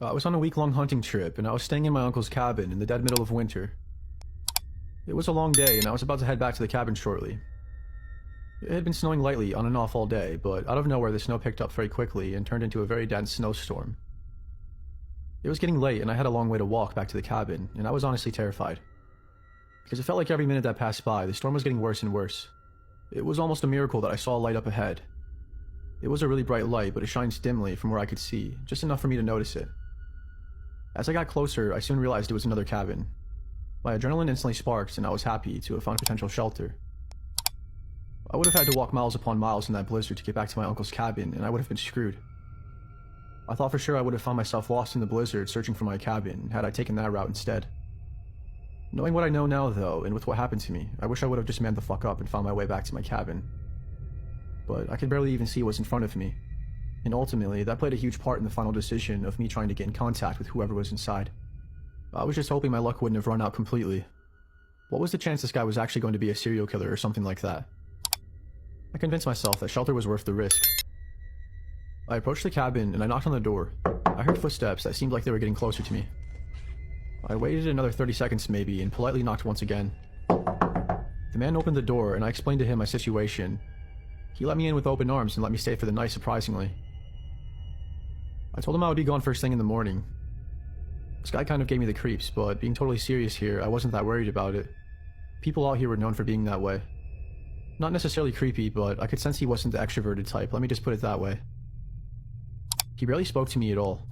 I was on a week-long hunting trip, and I was staying in my uncle's cabin in the dead middle of winter. It was a long day, and I was about to head back to the cabin shortly. It had been snowing lightly on and off all day, but out of nowhere the snow picked up very quickly and turned into a very dense snowstorm. It was getting late, and I had a long way to walk back to the cabin, and I was honestly terrified. Because it felt like every minute that passed by, the storm was getting worse and worse. It was almost a miracle that I saw a light up ahead. It was a really bright light, but it shines dimly from where I could see, just enough for me to notice it. As I got closer, I soon realized it was another cabin. My adrenaline instantly sparked, and I was happy to have found potential shelter. I would have had to walk miles upon miles in that blizzard to get back to my uncle's cabin, and I would have been screwed. I thought for sure I would have found myself lost in the blizzard searching for my cabin, had I taken that route instead. Knowing what I know now, though, and with what happened to me, I wish I would have just manned the fuck up and found my way back to my cabin. But I could barely even see what was in front of me, and ultimately, that played a huge part in the final decision of me trying to get in contact with whoever was inside. I was just hoping my luck wouldn't have run out completely. What was the chance this guy was actually going to be a serial killer or something like that? I convinced myself that shelter was worth the risk. I approached the cabin and I knocked on the door. I heard footsteps that seemed like they were getting closer to me. I waited another 30 seconds maybe and politely knocked once again. The man opened the door and I explained to him my situation. He let me in with open arms and let me stay for the night, surprisingly. I told him I would be gone first thing in the morning. This guy kind of gave me the creeps, but being totally serious here, I wasn't that worried about it. People out here were known for being that way. Not necessarily creepy, but I could sense he wasn't the extroverted type, let me just put it that way. He barely spoke to me at all.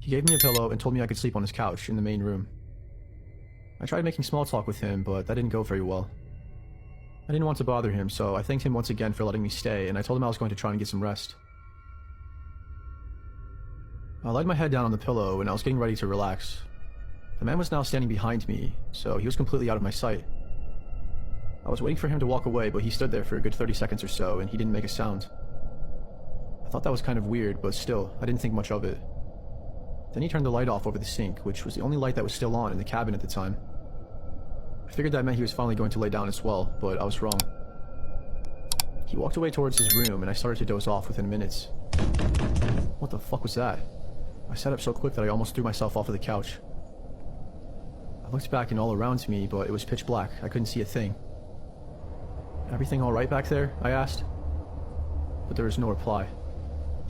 He gave me a pillow and told me I could sleep on his couch in the main room. I tried making small talk with him, but that didn't go very well. I didn't want to bother him, so I thanked him once again for letting me stay, and I told him I was going to try and get some rest. I laid my head down on the pillow, and I was getting ready to relax. The man was now standing behind me, so he was completely out of my sight. I was waiting for him to walk away, but he stood there for a good 30 seconds or so, and he didn't make a sound. I thought that was kind of weird, but still, I didn't think much of it. Then he turned the light off over the sink, which was the only light that was still on in the cabin at the time. I figured that meant he was finally going to lay down as well, but I was wrong. He walked away towards his room, and I started to doze off within minutes. What the fuck was that? I sat up so quick that I almost threw myself off of the couch. I looked back and all around me, but it was pitch black. I couldn't see a thing. "Everything all right back there?" I asked. But there was no reply.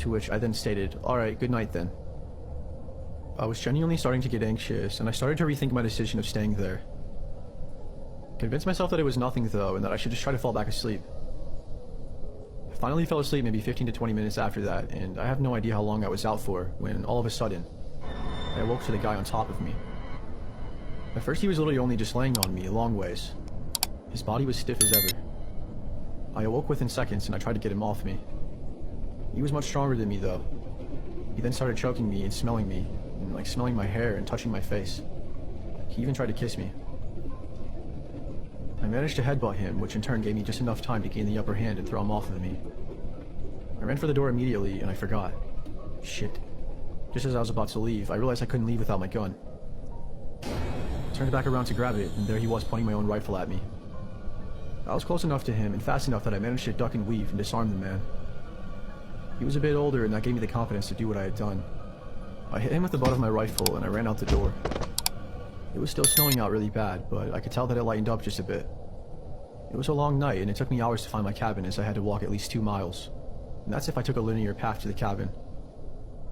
To which I then stated, "Alright, good night then." I was genuinely starting to get anxious, and I started to rethink my decision of staying there. Convinced myself that it was nothing though, and that I should just try to fall back asleep. I finally fell asleep maybe 15 to 20 minutes after that, and I have no idea how long I was out for, when all of a sudden, I awoke to the guy on top of me. At first he was literally only just laying on me a long ways. His body was stiff as ever. I awoke within seconds and I tried to get him off me. He was much stronger than me though. He then started choking me and smelling me, and like smelling my hair and touching my face. He even tried to kiss me. I managed to headbutt him, which in turn gave me just enough time to gain the upper hand and throw him off of me. I ran for the door immediately, and I forgot. Shit. Just as I was about to leave, I realized I couldn't leave without my gun. I turned back around to grab it, and there he was pointing my own rifle at me. I was close enough to him, and fast enough that I managed to duck and weave and disarm the man. He was a bit older, and that gave me the confidence to do what I had done. I hit him with the butt of my rifle, and I ran out the door. It was still snowing out really bad, but I could tell that it lightened up just a bit. It was a long night, and it took me hours to find my cabin as I had to walk at least 2 miles. And that's if I took a linear path to the cabin.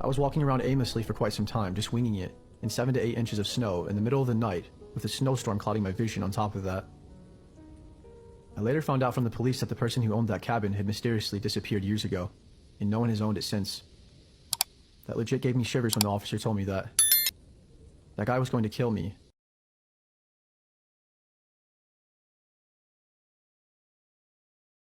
I was walking around aimlessly for quite some time, just winging it, in 7 to 8 inches of snow in the middle of the night, with a snowstorm clouding my vision on top of that. I later found out from the police that the person who owned that cabin had mysteriously disappeared years ago, and no one has owned it since. That legit gave me shivers when the officer told me that. That guy was going to kill me,